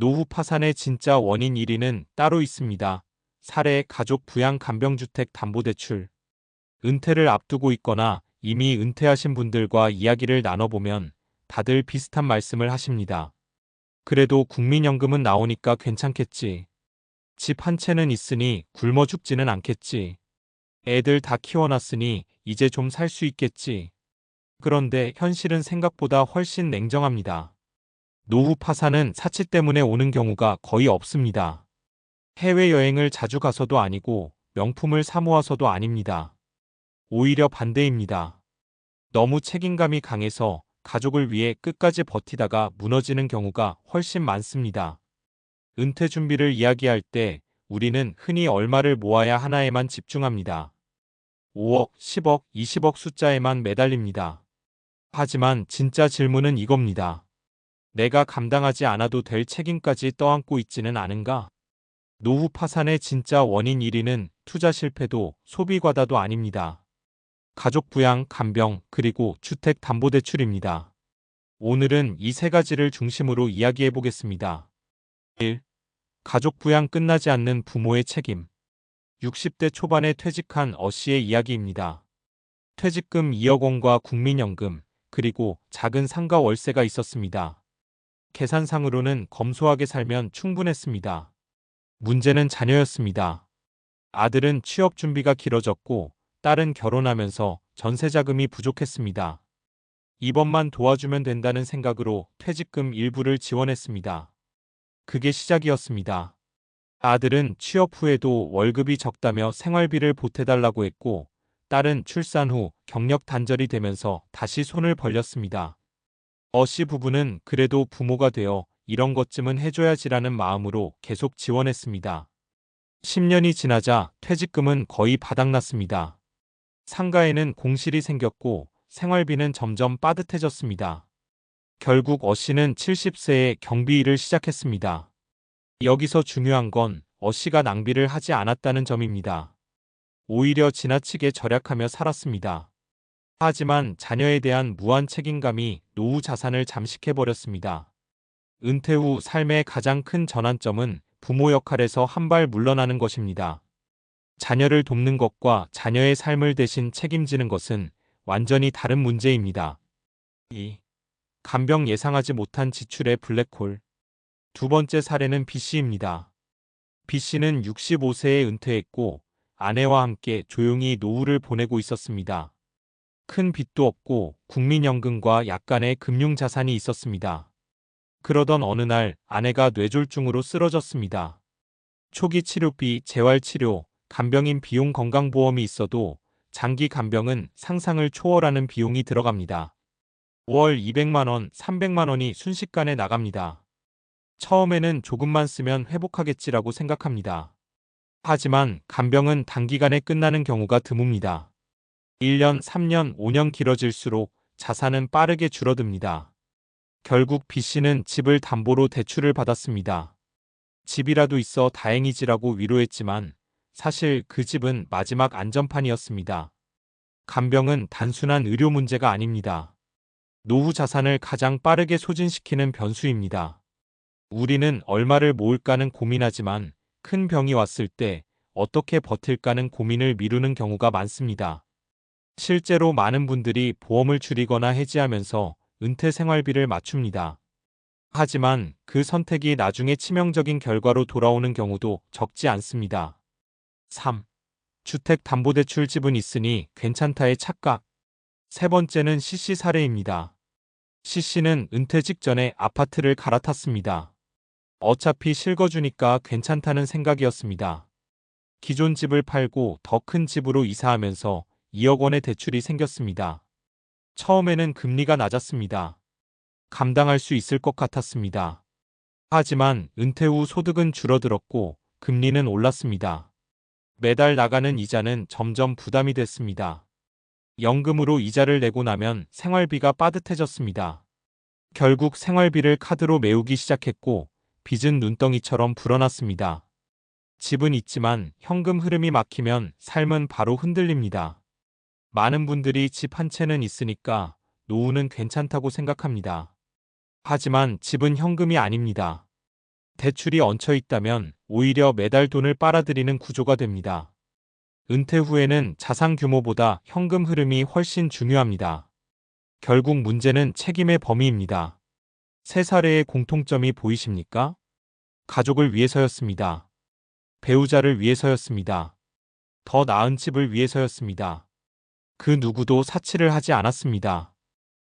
노후 파산의 진짜 원인 1위는 따로 있습니다. 사례, 가족 부양 간병주택 담보대출. 은퇴를 앞두고 있거나 이미 은퇴하신 분들과 이야기를 나눠보면 다들 비슷한 말씀을 하십니다. 그래도 국민연금은 나오니까 괜찮겠지. 집 한 채는 있으니 굶어 죽지는 않겠지. 애들 다 키워놨으니 이제 좀 살 수 있겠지. 그런데 현실은 생각보다 훨씬 냉정합니다. 노후 파산은 사치 때문에 오는 경우가 거의 없습니다. 해외여행을 자주 가서도 아니고 명품을 사 모아서도 아닙니다. 오히려 반대입니다. 너무 책임감이 강해서 가족을 위해 끝까지 버티다가 무너지는 경우가 훨씬 많습니다. 은퇴 준비를 이야기할 때 우리는 흔히 얼마를 모아야 하나에만 집중합니다. 5억, 10억, 20억 숫자에만 매달립니다. 하지만 진짜 질문은 이겁니다. 내가 감당하지 않아도 될 책임까지 떠안고 있지는 않은가? 노후 파산의 진짜 원인 1위는 투자 실패도 소비 과다도 아닙니다. 가족 부양, 간병, 그리고 주택 담보대출입니다. 오늘은 이 세 가지를 중심으로 이야기해 보겠습니다. 1. 가족 부양 끝나지 않는 부모의 책임. 60대 초반에 퇴직한 씨의 이야기입니다. 퇴직금 2억 원과 국민연금, 그리고 작은 상가 월세가 있었습니다. 계산상으로는 검소하게 살면 충분했습니다. 문제는 자녀였습니다. 아들은 취업 준비가 길어졌고 딸은 결혼하면서 전세 자금이 부족했습니다. 이번만 도와주면 된다는 생각으로 퇴직금 일부를 지원했습니다. 그게 시작이었습니다. 아들은 취업 후에도 월급이 적다며 생활비를 보태달라고 했고 딸은 출산 후 경력 단절이 되면서 다시 손을 벌렸습니다. 씨 부부는 그래도 부모가 되어 이런 것쯤은 해줘야지라는 마음으로 계속 지원했습니다. 10년이 지나자 퇴직금은 거의 바닥났습니다. 상가에는 공실이 생겼고 생활비는 점점 빠듯해졌습니다. 결국 씨는 70세에 경비 일을 시작했습니다. 여기서 중요한 건 씨가 낭비를 하지 않았다는 점입니다. 오히려 지나치게 절약하며 살았습니다. 하지만 자녀에 대한 무한 책임감이 노후 자산을 잠식해버렸습니다. 은퇴 후 삶의 가장 큰 전환점은 부모 역할에서 한 발 물러나는 것입니다. 자녀를 돕는 것과 자녀의 삶을 대신 책임지는 것은 완전히 다른 문제입니다. 2. 간병 예상하지 못한 지출의 블랙홀. 두 번째 사례는 B씨입니다. B씨는 65세에 은퇴했고 아내와 함께 조용히 노후를 보내고 있었습니다. 큰 빚도 없고 국민연금과 약간의 금융자산이 있었습니다. 그러던 어느 날 아내가 뇌졸중으로 쓰러졌습니다. 초기 치료비, 재활치료, 간병인 비용 건강보험이 있어도 장기 간병은 상상을 초월하는 비용이 들어갑니다. 월 200만 원, 300만 원이 순식간에 나갑니다. 처음에는 조금만 쓰면 회복하겠지라고 생각합니다. 하지만 간병은 단기간에 끝나는 경우가 드뭅니다. 1년, 3년, 5년 길어질수록 자산은 빠르게 줄어듭니다. 결국 B씨는 집을 담보로 대출을 받았습니다. 집이라도 있어 다행이지라고 위로했지만 사실 그 집은 마지막 안전판이었습니다. 간병은 단순한 의료 문제가 아닙니다. 노후 자산을 가장 빠르게 소진시키는 변수입니다. 우리는 얼마를 모을까는 고민하지만 큰 병이 왔을 때 어떻게 버틸까는 고민을 미루는 경우가 많습니다. 실제로 많은 분들이 보험을 줄이거나 해지하면서 은퇴 생활비를 맞춥니다. 하지만 그 선택이 나중에 치명적인 결과로 돌아오는 경우도 적지 않습니다. 3. 주택담보대출 집은 있으니 괜찮다의 착각. 세 번째는 C씨 사례입니다. C씨는 은퇴 직전에 아파트를 갈아탔습니다. 어차피 실거주니까 괜찮다는 생각이었습니다. 기존 집을 팔고 더 큰 집으로 이사하면서 2억 원의 대출이 생겼습니다. 처음에는 금리가 낮았습니다. 감당할 수 있을 것 같았습니다. 하지만 은퇴 후 소득은 줄어들었고 금리는 올랐습니다. 매달 나가는 이자는 점점 부담이 됐습니다. 연금으로 이자를 내고 나면 생활비가 빠듯해졌습니다. 결국 생활비를 카드로 메우기 시작했고 빚은 눈덩이처럼 불어났습니다. 집은 있지만 현금 흐름이 막히면 삶은 바로 흔들립니다. 많은 분들이 집 한 채는 있으니까 노후는 괜찮다고 생각합니다. 하지만 집은 현금이 아닙니다. 대출이 얹혀 있다면 오히려 매달 돈을 빨아들이는 구조가 됩니다. 은퇴 후에는 자산 규모보다 현금 흐름이 훨씬 중요합니다. 결국 문제는 책임의 범위입니다. 세 사례의 공통점이 보이십니까? 가족을 위해서였습니다. 배우자를 위해서였습니다. 더 나은 집을 위해서였습니다. 그 누구도 사치를 하지 않았습니다.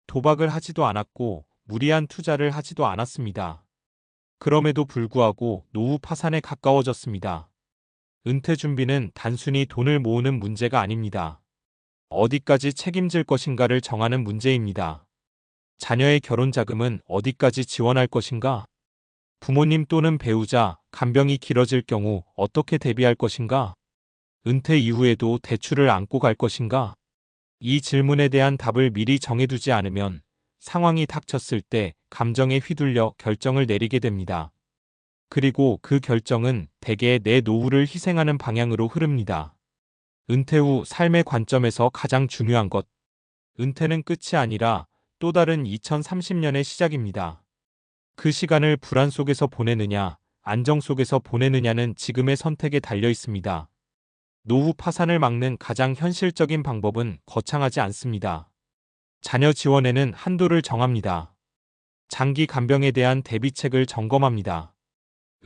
도박을 하지도 않았고 무리한 투자를 하지도 않았습니다. 그럼에도 불구하고 노후 파산에 가까워졌습니다. 은퇴 준비는 단순히 돈을 모으는 문제가 아닙니다. 어디까지 책임질 것인가를 정하는 문제입니다. 자녀의 결혼 자금은 어디까지 지원할 것인가? 부모님 또는 배우자, 간병이 길어질 경우 어떻게 대비할 것인가? 은퇴 이후에도 대출을 안고 갈 것인가? 이 질문에 대한 답을 미리 정해두지 않으면 상황이 닥쳤을 때 감정에 휘둘려 결정을 내리게 됩니다. 그리고 그 결정은 대개 내 노후를 희생하는 방향으로 흐릅니다. 은퇴 후 삶의 관점에서 가장 중요한 것. 은퇴는 끝이 아니라 또 다른 2030년의 시작입니다. 그 시간을 불안 속에서 보내느냐, 안정 속에서 보내느냐는 지금의 선택에 달려 있습니다. 노후 파산을 막는 가장 현실적인 방법은 거창하지 않습니다. 자녀 지원에는 한도를 정합니다. 장기 간병에 대한 대비책을 점검합니다.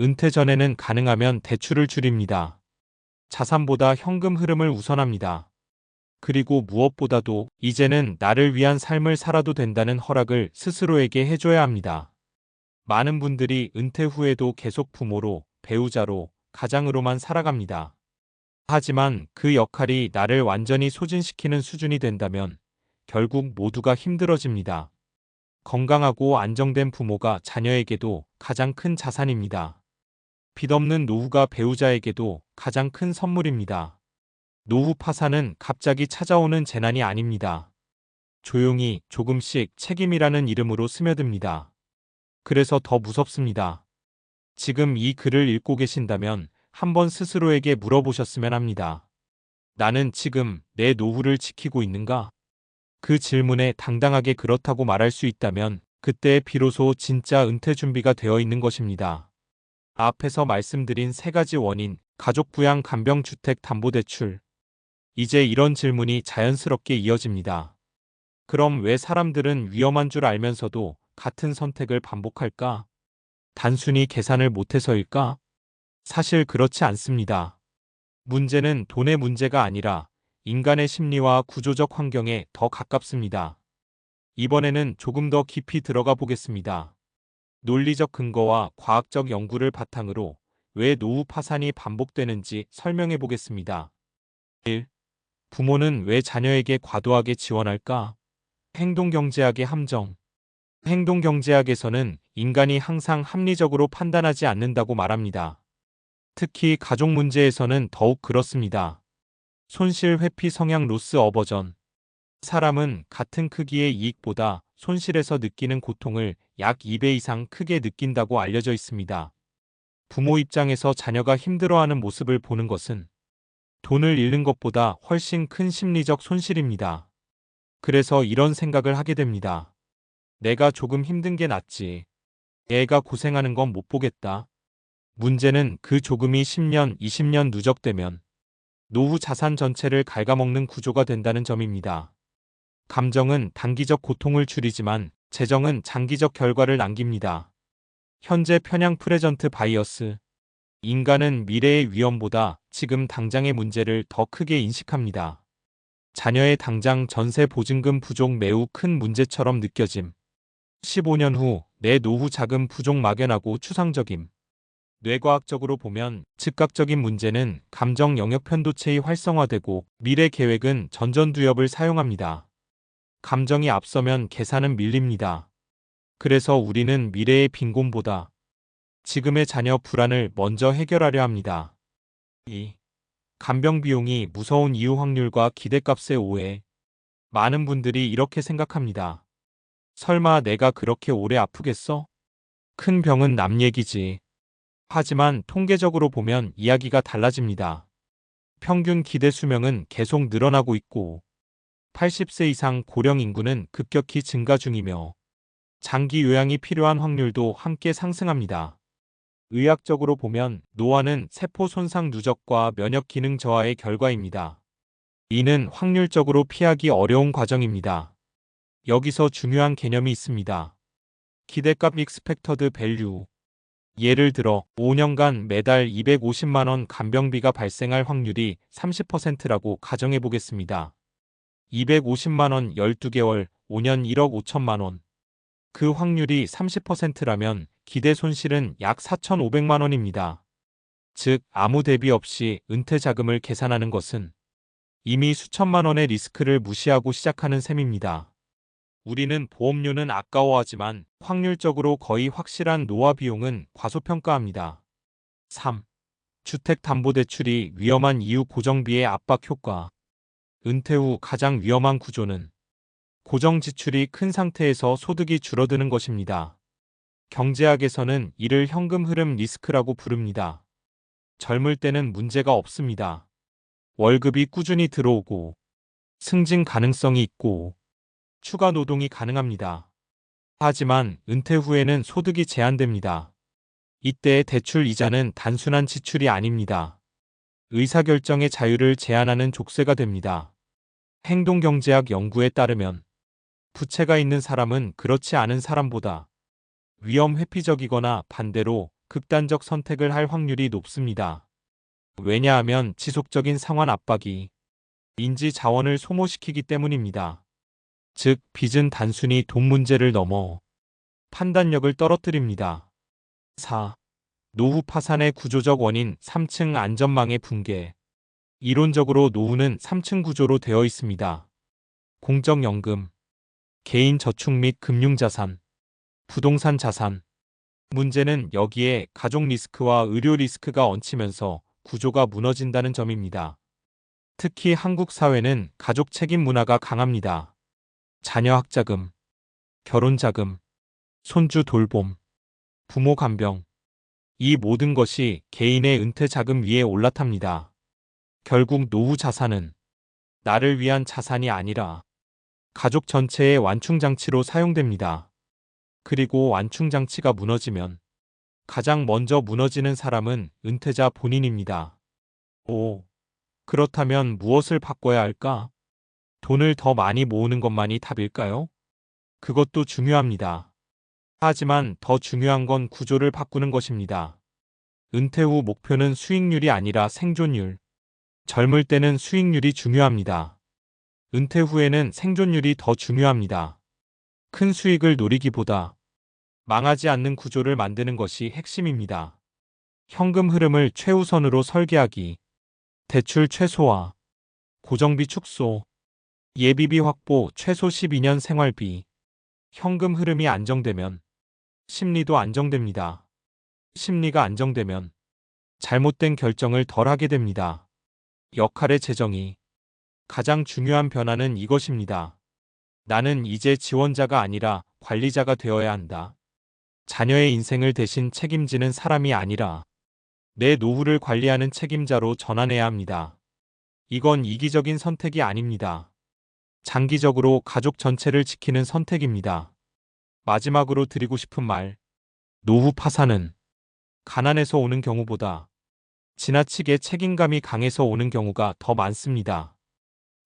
은퇴 전에는 가능하면 대출을 줄입니다. 자산보다 현금 흐름을 우선합니다. 그리고 무엇보다도 이제는 나를 위한 삶을 살아도 된다는 허락을 스스로에게 해줘야 합니다. 많은 분들이 은퇴 후에도 계속 부모로, 배우자로, 가장으로만 살아갑니다. 하지만 그 역할이 나를 완전히 소진시키는 수준이 된다면 결국 모두가 힘들어집니다. 건강하고 안정된 부모가 자녀에게도 가장 큰 자산입니다. 빚 없는 노후가 배우자에게도 가장 큰 선물입니다. 노후 파산은 갑자기 찾아오는 재난이 아닙니다. 조용히 조금씩 책임이라는 이름으로 스며듭니다. 그래서 더 무섭습니다. 지금 이 글을 읽고 계신다면 한번 스스로에게 물어보셨으면 합니다. 나는 지금 내 노후를 지키고 있는가? 그 질문에 당당하게 그렇다고 말할 수 있다면 그때 비로소 진짜 은퇴 준비가 되어 있는 것입니다. 앞에서 말씀드린 세 가지 원인, 가족 부양 간병주택 담보대출. 이제 이런 질문이 자연스럽게 이어집니다. 그럼 왜 사람들은 위험한 줄 알면서도 같은 선택을 반복할까? 단순히 계산을 못해서일까? 사실 그렇지 않습니다. 문제는 돈의 문제가 아니라 인간의 심리와 구조적 환경에 더 가깝습니다. 이번에는 조금 더 깊이 들어가 보겠습니다. 논리적 근거와 과학적 연구를 바탕으로 왜 노후 파산이 반복되는지 설명해 보겠습니다. 1. 부모는 왜 자녀에게 과도하게 지원할까? 행동경제학의 함정. 행동경제학에서는 인간이 항상 합리적으로 판단하지 않는다고 말합니다. 특히 가족 문제에서는 더욱 그렇습니다. 손실 회피 성향 로스 어버전. 사람은 같은 크기의 이익보다 손실에서 느끼는 고통을 약 2배 이상 크게 느낀다고 알려져 있습니다. 부모 입장에서 자녀가 힘들어하는 모습을 보는 것은 돈을 잃는 것보다 훨씬 큰 심리적 손실입니다. 그래서 이런 생각을 하게 됩니다. 내가 조금 힘든 게 낫지. 애가 고생하는 건 못 보겠다. 문제는 그 조금이 10년, 20년 누적되면 노후 자산 전체를 갉아먹는 구조가 된다는 점입니다. 감정은 단기적 고통을 줄이지만 재정은 장기적 결과를 남깁니다. 현재 편향 프레전트 바이어스. 인간은 미래의 위험보다 지금 당장의 문제를 더 크게 인식합니다. 자녀의 당장 전세 보증금 부족 매우 큰 문제처럼 느껴짐. 15년 후 내 노후 자금 부족 막연하고 추상적임. 뇌과학적으로 보면 즉각적인 문제는 감정 영역 편도체의 활성화되고 미래 계획은 전전두엽을 사용합니다. 감정이 앞서면 계산은 밀립니다. 그래서 우리는 미래의 빈곤보다 지금의 자녀 불안을 먼저 해결하려 합니다. 2. 간병 비용이 무서운 이유 확률과 기대값의 오해. 많은 분들이 이렇게 생각합니다. 설마 내가 그렇게 오래 아프겠어? 큰 병은 남 얘기지. 하지만 통계적으로 보면 이야기가 달라집니다. 평균 기대 수명은 계속 늘어나고 있고 80세 이상 고령 인구는 급격히 증가 중이며 장기 요양이 필요한 확률도 함께 상승합니다. 의학적으로 보면 노화는 세포 손상 누적과 면역 기능 저하의 결과입니다. 이는 확률적으로 피하기 어려운 과정입니다. 여기서 중요한 개념이 있습니다. 기대값 익스펙터드 밸류. 예를 들어 5년간 매달 250만 원 간병비가 발생할 확률이 30%라고 가정해 보겠습니다. 250만 원 12개월, 5년 1억 5천만 원. 그 확률이 30%라면 기대 손실은 약 4,500만 원입니다. 즉, 아무 대비 없이 은퇴 자금을 계산하는 것은 이미 수천만 원의 리스크를 무시하고 시작하는 셈입니다. 우리는 보험료는 아까워하지만 확률적으로 거의 확실한 노화 비용은 과소평가합니다. 3. 주택담보대출이 위험한 이유. 고정비의 압박 효과. 은퇴 후 가장 위험한 구조는 고정지출이 큰 상태에서 소득이 줄어드는 것입니다. 경제학에서는 이를 현금 흐름 리스크라고 부릅니다. 젊을 때는 문제가 없습니다. 월급이 꾸준히 들어오고 승진 가능성이 있고 추가 노동이 가능합니다. 하지만 은퇴 후에는 소득이 제한됩니다. 이때의 대출 이자는 단순한 지출이 아닙니다. 의사결정의 자유를 제한하는 족쇄가 됩니다. 행동경제학 연구에 따르면 부채가 있는 사람은 그렇지 않은 사람보다 위험 회피적이거나 반대로 극단적 선택을 할 확률이 높습니다. 왜냐하면 지속적인 상환 압박이 인지 자원을 소모시키기 때문입니다. 즉, 빚은 단순히 돈 문제를 넘어 판단력을 떨어뜨립니다. 4. 노후 파산의 구조적 원인. 3층 안전망의 붕괴. 이론적으로 노후는 3층 구조로 되어 있습니다. 공적연금, 개인 저축 및 금융자산, 부동산 자산. 문제는 여기에 가족 리스크와 의료 리스크가 얹히면서 구조가 무너진다는 점입니다. 특히 한국 사회는 가족 책임 문화가 강합니다. 자녀 학자금, 결혼자금, 손주 돌봄, 부모 간병. 이 모든 것이 개인의 은퇴 자금 위에 올라탑니다. 결국 노후 자산은 나를 위한 자산이 아니라 가족 전체의 완충장치로 사용됩니다. 그리고 완충장치가 무너지면 가장 먼저 무너지는 사람은 은퇴자 본인입니다. 5. 그렇다면 무엇을 바꿔야 할까? 돈을 더 많이 모으는 것만이 답일까요? 그것도 중요합니다. 하지만 더 중요한 건 구조를 바꾸는 것입니다. 은퇴 후 목표는 수익률이 아니라 생존율. 젊을 때는 수익률이 중요합니다. 은퇴 후에는 생존율이 더 중요합니다. 큰 수익을 노리기보다 망하지 않는 구조를 만드는 것이 핵심입니다. 현금 흐름을 최우선으로 설계하기. 대출 최소화, 고정비 축소, 예비비 확보. 최소 12년 생활비. 현금 흐름이 안정되면 심리도 안정됩니다. 심리가 안정되면 잘못된 결정을 덜 하게 됩니다. 역할의 재정의. 가장 중요한 변화는 이것입니다. 나는 이제 지원자가 아니라 관리자가 되어야 한다. 자녀의 인생을 대신 책임지는 사람이 아니라 내 노후를 관리하는 책임자로 전환해야 합니다. 이건 이기적인 선택이 아닙니다. 장기적으로 가족 전체를 지키는 선택입니다. 마지막으로 드리고 싶은 말. 노후 파산은 가난에서 오는 경우보다 지나치게 책임감이 강해서 오는 경우가 더 많습니다.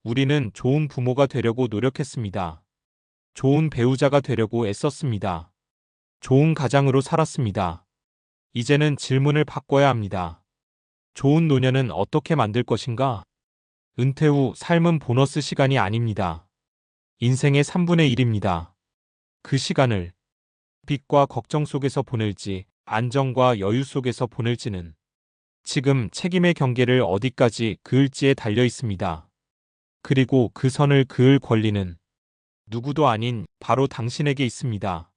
우리는 좋은 부모가 되려고 노력했습니다. 좋은 배우자가 되려고 애썼습니다. 좋은 가장으로 살았습니다. 이제는 질문을 바꿔야 합니다. 좋은 노년은 어떻게 만들 것인가? 은퇴 후 삶은 보너스 시간이 아닙니다. 인생의 3분의 1입니다. 그 시간을 빚과 걱정 속에서 보낼지 안정과 여유 속에서 보낼지는 지금 책임의 경계를 어디까지 그을지에 달려 있습니다. 그리고 그 선을 그을 권리는 누구도 아닌 바로 당신에게 있습니다.